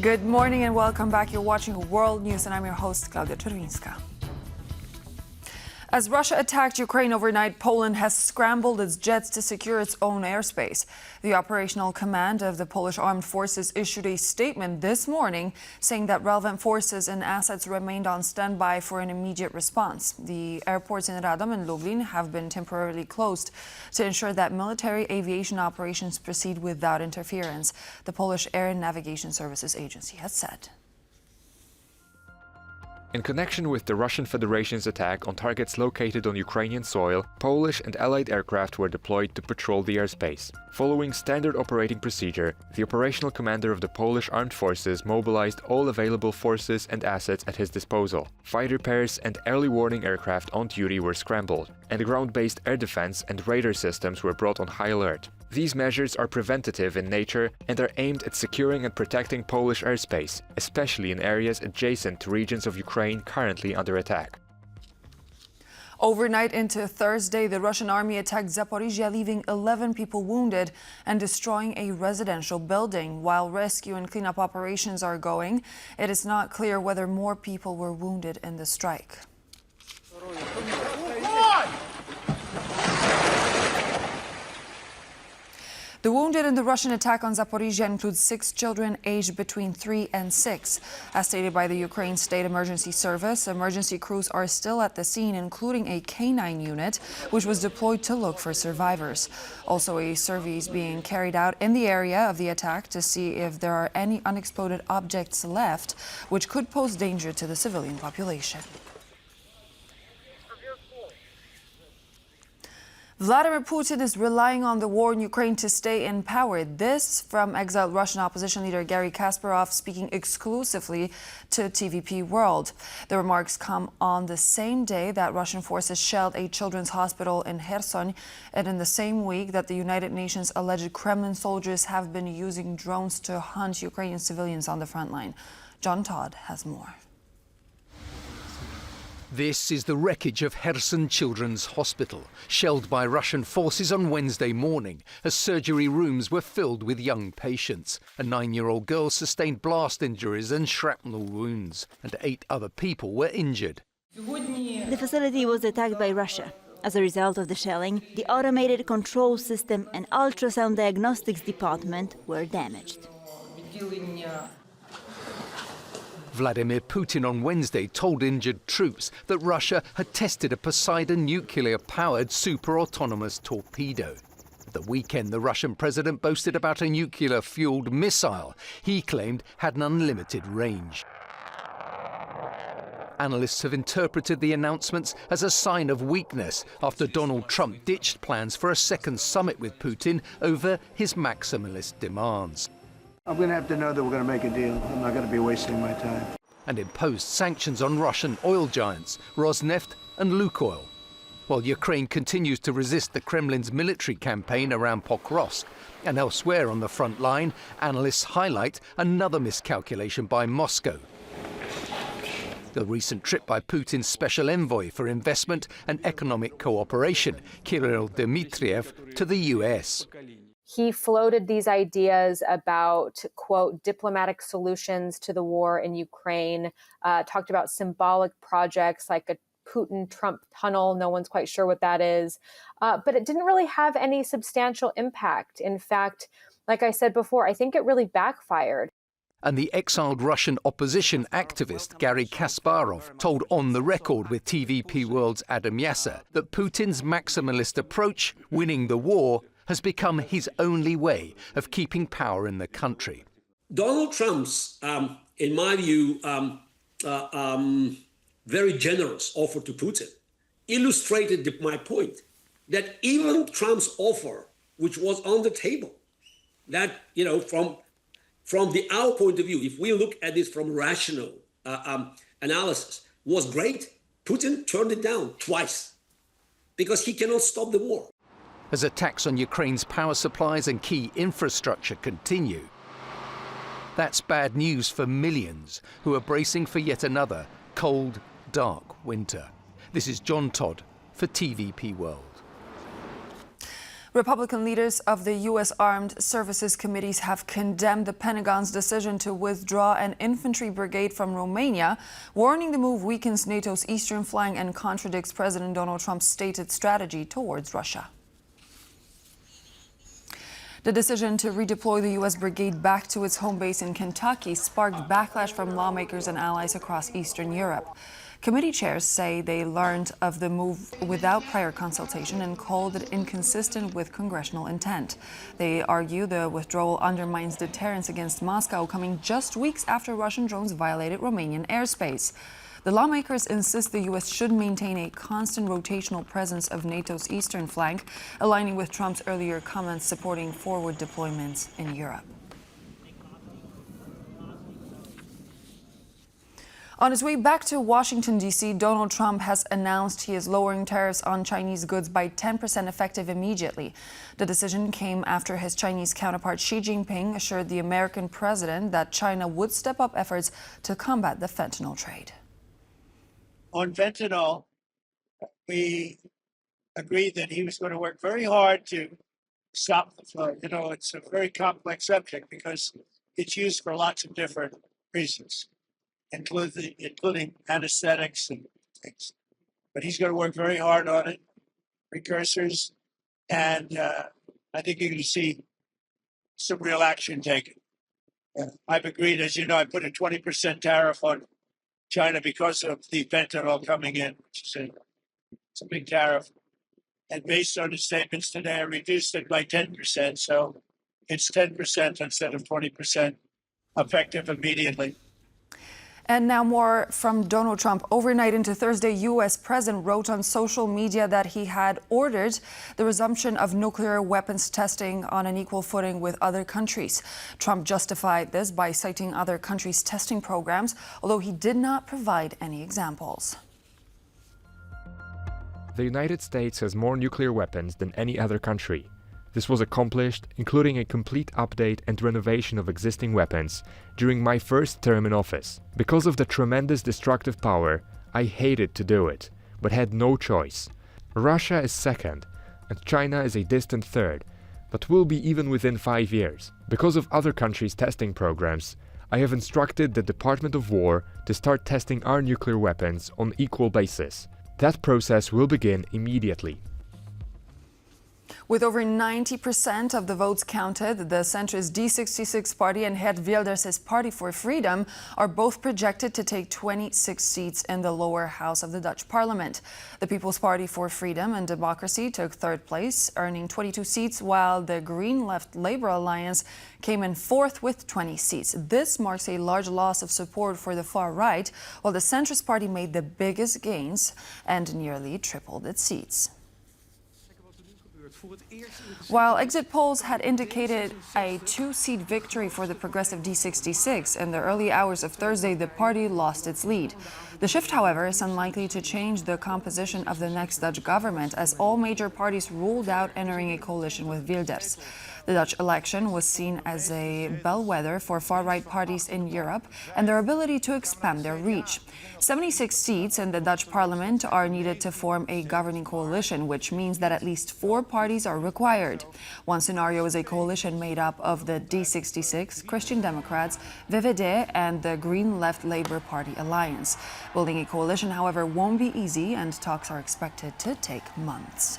Good morning and welcome back. You're watching World News and I'm your host, Klaudia Czerwińska. As Russia attacked Ukraine overnight, Poland has scrambled its jets to secure its own airspace. The operational command of the Polish armed forces issued a statement this morning saying that relevant forces and assets remained on standby for an immediate response. The airports in Radom and Lublin have been temporarily closed to ensure that military aviation operations proceed without interference, the Polish Air Navigation Services Agency has said. In connection with the Russian Federation's attack on targets located on Ukrainian soil, Polish and Allied aircraft were deployed to patrol the airspace. Following standard operating procedure, the operational commander of the Polish armed forces mobilized all available forces and assets at his disposal. Fighter pairs and early warning aircraft on duty were scrambled, and ground-based air defense and radar systems were brought on high alert. These measures are preventative in nature and are aimed at securing and protecting Polish airspace, especially in areas adjacent to regions of Ukraine currently under attack. Overnight into Thursday, the Russian army attacked Zaporizhzhia, leaving 11 people wounded and destroying a residential building. While rescue and cleanup operations are going, it is not clear whether more people were wounded in the strike. The wounded in the Russian attack on Zaporizhzhia include 6 children aged between 3 and 6. As stated by the Ukraine State Emergency Service, emergency crews are still at the scene, including a canine unit, which was deployed to look for survivors. Also, a survey is being carried out in the area of the attack to see if there are any unexploded objects left, which could pose danger to the civilian population. Vladimir Putin is relying on the war in Ukraine to stay in power. This from exiled Russian opposition leader Garry Kasparov speaking exclusively to TVP World. The remarks come on the same day that Russian forces shelled a children's hospital in Kherson, and in the same week that the United Nations alleged Kremlin soldiers have been using drones to hunt Ukrainian civilians on the front line. John Todd has more. This is the wreckage of Kherson Children's Hospital, shelled by Russian forces on Wednesday morning as surgery rooms were filled with young patients. A 9-year-old girl sustained blast injuries and shrapnel wounds, and 8 other people were injured. The facility was attacked by Russia. As a result of the shelling, the automated control system and ultrasound diagnostics department were damaged. Vladimir Putin on Wednesday told injured troops that Russia had tested a Poseidon nuclear-powered super-autonomous torpedo. At the weekend, the Russian president boasted about a nuclear-fueled missile he claimed had an unlimited range. Analysts have interpreted the announcements as a sign of weakness after Donald Trump ditched plans for a second summit with Putin over his maximalist demands. I'm going to have to know that we're going to make a deal. I'm not going to be wasting my time. And imposed sanctions on Russian oil giants Rosneft and Lukoil. While Ukraine continues to resist the Kremlin's military campaign around Pokrovsk and elsewhere on the front line, analysts highlight another miscalculation by Moscow. The recent trip by Putin's special envoy for investment and economic cooperation, Kirill Dmitriev, to the US. He floated these ideas about, quote, diplomatic solutions to the war in Ukraine, talked about symbolic projects like a Putin-Trump tunnel. No one's quite sure what that is. But it didn't really have any substantial impact. In fact, like I said before, I think it really backfired. And the exiled Russian opposition activist Garry Kasparov told On the Record with TVP World's Adam Yasser that Putin's maximalist approach, winning the war, has become his only way of keeping power in the country. Donald Trump's, in my view, very generous offer to Putin illustrated my point that even Trump's offer, which was on the table, that, you know, from our point of view, if we look at this from rational analysis, was great. Putin turned it down twice because he cannot stop the war. As attacks on Ukraine's power supplies and key infrastructure continue, that's bad news for millions who are bracing for yet another cold, dark winter. This is John Todd for TVP World. Republican leaders of the U.S. Armed Services Committees have condemned the Pentagon's decision to withdraw an infantry brigade from Romania, warning the move weakens NATO's eastern flank and contradicts President Donald Trump's stated strategy towards Russia. The decision to redeploy the U.S. brigade back to its home base in Kentucky sparked backlash from lawmakers and allies across Eastern Europe. Committee chairs say they learned of the move without prior consultation and called it inconsistent with congressional intent. They argue the withdrawal undermines deterrence against Moscow, coming just weeks after Russian drones violated Romanian airspace. The lawmakers insist the U.S. should maintain a constant rotational presence of NATO's eastern flank, aligning with Trump's earlier comments supporting forward deployments in Europe. On his way back to Washington, D.C., Donald Trump has announced he is lowering tariffs on Chinese goods by 10% effective immediately. The decision came after his Chinese counterpart Xi Jinping assured the American president that China would step up efforts to combat the fentanyl trade. On fentanyl, we agreed that he was going to work very hard to stop the flow. You know, it's a very complex subject because it's used for lots of different reasons, including anesthetics and things. But he's going to work very hard on it, precursors, and I think you're going to see some real action taken. I've agreed, as you know, I put a 20% tariff on China because of the fentanyl coming in, which is it's a big tariff. And based on his statements today, I reduced it by 10%. So it's 10% instead of 20% effective immediately. And now more from Donald Trump. Overnight into Thursday, U.S. President wrote on social media that he had ordered the resumption of nuclear weapons testing on an equal footing with other countries. Trump justified this by citing other countries' testing programs, although he did not provide any examples. The United States has more nuclear weapons than any other country. This was accomplished, including a complete update and renovation of existing weapons, during my first term in office. Because of the tremendous destructive power, I hated to do it, but had no choice. Russia is second, and China is a distant third, but will be even within 5 years. Because of other countries' testing programs, I have instructed the Department of War to start testing our nuclear weapons on equal basis. That process will begin immediately. With over 90% of the votes counted, the centrist D66 party and Geert Wilders' Party for Freedom are both projected to take 26 seats in the lower house of the Dutch parliament. The People's Party for Freedom and Democracy took third place, earning 22 seats, while the Green Left Labour Alliance came in fourth with 20 seats. This marks a large loss of support for the far right, while the centrist party made the biggest gains and nearly tripled its seats. While exit polls had indicated a two-seat victory for the progressive D66, in the early hours of Thursday, the party lost its lead. The shift, however, is unlikely to change the composition of the next Dutch government, as all major parties ruled out entering a coalition with Wilders. The Dutch election was seen as a bellwether for far-right parties in Europe and their ability to expand their reach. 76 seats in the Dutch parliament are needed to form a governing coalition, which means that at least 4 parties are required. One scenario is a coalition made up of the D66, Christian Democrats, VVD and the Green Left Labour Party Alliance. Building a coalition, however, won't be easy, and talks are expected to take months.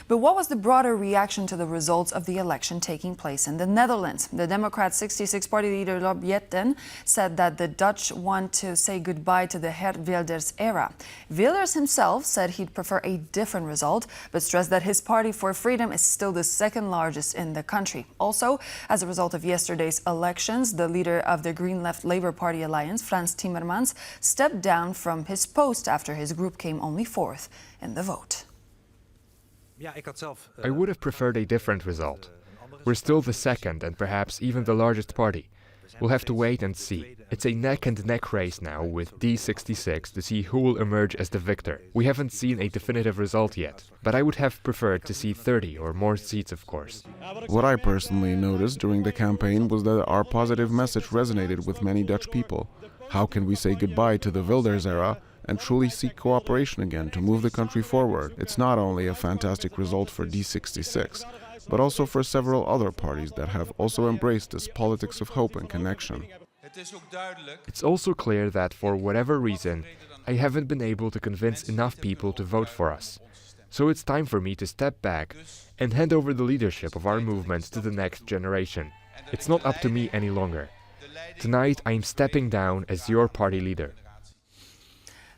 But what was the broader reaction to the results of the election taking place in the Netherlands? The Democrat 66 party leader Rob Jetten said that the Dutch want to say goodbye to the Geert Wilders era. Wilders himself said he'd prefer a different result, but stressed that his Party for Freedom is still the second largest in the country. Also, as a result of yesterday's elections, the leader of the Green Left Labour Party Alliance, Frans Timmermans, stepped down from his post after his group came only 4th in the vote. I would have preferred a different result. We're still the second and perhaps even the largest party. We'll have to wait and see. It's a neck-and-neck race now with D66 to see who will emerge as the victor. We haven't seen a definitive result yet, but I would have preferred to see 30 or more seats, of course. What I personally noticed during the campaign was that our positive message resonated with many Dutch people. How can we say goodbye to the Wilders era and truly seek cooperation again to move the country forward. It's not only a fantastic result for D66, but also for several other parties that have also embraced this politics of hope and connection. It's also clear that, for whatever reason, I haven't been able to convince enough people to vote for us. So it's time for me to step back and hand over the leadership of our movement to the next generation. It's not up to me any longer. Tonight, I am stepping down as your party leader.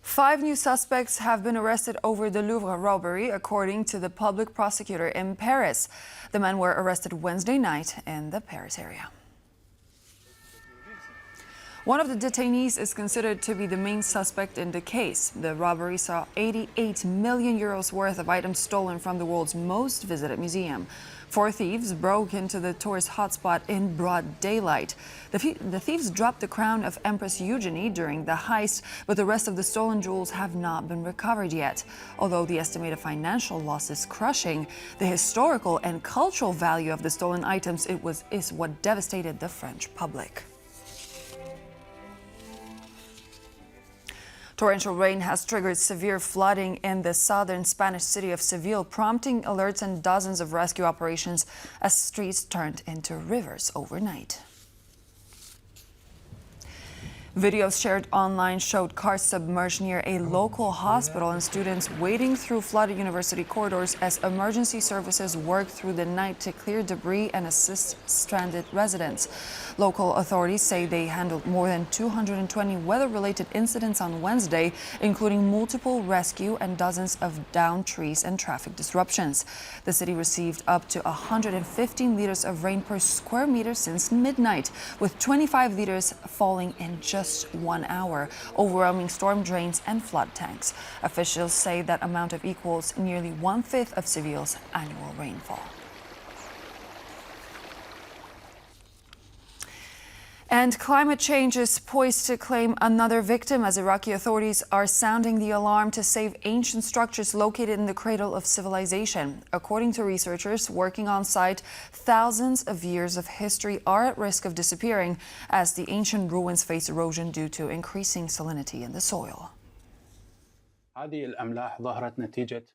5 new suspects have been arrested over the Louvre robbery, according to the public prosecutor in Paris. The men were arrested Wednesday night in the Paris area. One of the detainees is considered to be the main suspect in the case. The robbery saw 88 million euros worth of items stolen from the world's most visited museum. 4 thieves broke into the tourist hotspot in broad daylight. The thieves dropped the crown of Empress Eugenie during the heist, but the rest of the stolen jewels have not been recovered yet. Although the estimated financial loss is crushing, the historical and cultural value of the stolen items is what devastated the French public. Torrential rain has triggered severe flooding in the southern Spanish city of Seville, prompting alerts and dozens of rescue operations as streets turned into rivers overnight. Videos shared online showed cars submerged near a local hospital and students wading through flooded university corridors as emergency services worked through the night to clear debris and assist stranded residents. Local authorities say they handled more than 220 weather-related incidents on Wednesday, including multiple rescue and dozens of downed trees and traffic disruptions. The city received up to 115 liters of rain per square meter since midnight, with 25 liters falling in just 1 hour, overwhelming storm drains and flood tanks. Officials say that amount equals nearly 1/5 of Seville's annual rainfall. And climate change is poised to claim another victim as Iraqi authorities are sounding the alarm to save ancient structures located in the cradle of civilization. According to researchers working on site, thousands of years of history are at risk of disappearing as the ancient ruins face erosion due to increasing salinity in the soil.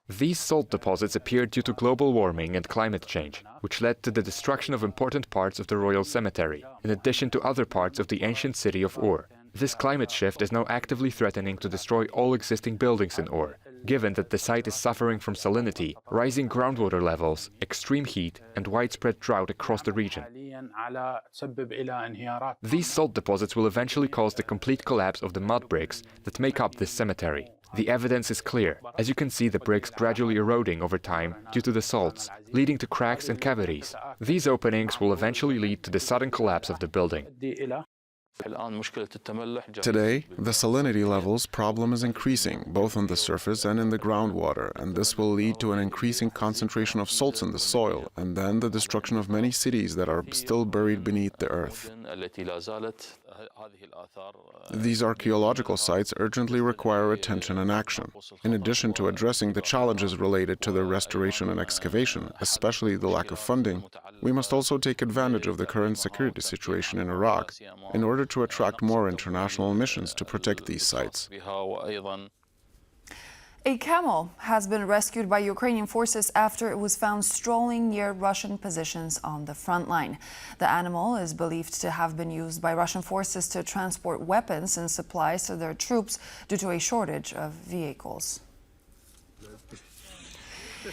These salt deposits appeared due to global warming and climate change, which led to the destruction of important parts of the royal cemetery, in addition to other parts of the ancient city of Ur. This climate shift is now actively threatening to destroy all existing buildings in Ur, given that the site is suffering from salinity, rising groundwater levels, extreme heat, and widespread drought across the region. These salt deposits will eventually cause the complete collapse of the mud bricks that make up this cemetery. The evidence is clear. As you can see, the bricks gradually eroding over time due to the salts, leading to cracks and cavities. These openings will eventually lead to the sudden collapse of the building. Today, the salinity levels problem is increasing, both on the surface and in the groundwater, and this will lead to an increasing concentration of salts in the soil, and then the destruction of many cities that are still buried beneath the earth. These archaeological sites urgently require attention and action. In addition to addressing the challenges related to their restoration and excavation, especially the lack of funding, we must also take advantage of the current security situation in Iraq in order to attract more international missions to protect these sites. A camel has been rescued by Ukrainian forces after it was found strolling near Russian positions on the front line. The animal is believed to have been used by Russian forces to transport weapons and supplies to their troops due to a shortage of vehicles.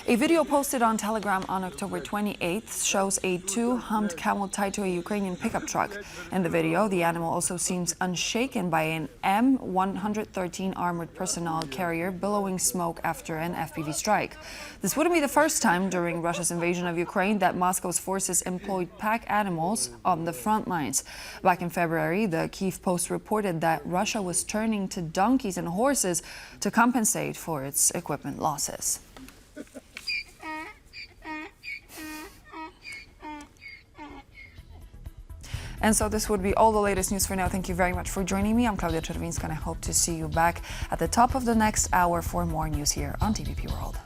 A video posted on Telegram on October 28th shows a 2-humped camel tied to a Ukrainian pickup truck. In the video, the animal also seems unshaken by an M113 armored personnel carrier billowing smoke after an FPV strike. This wouldn't be the first time during Russia's invasion of Ukraine that Moscow's forces employed pack animals on the front lines. Back in February, the Kyiv Post reported that Russia was turning to donkeys and horses to compensate for its equipment losses. And so this would be all the latest news for now. Thank you very much for joining me. I'm Klaudia Czerwińska and I hope to see you back at the top of the next hour for more news here on TVP World.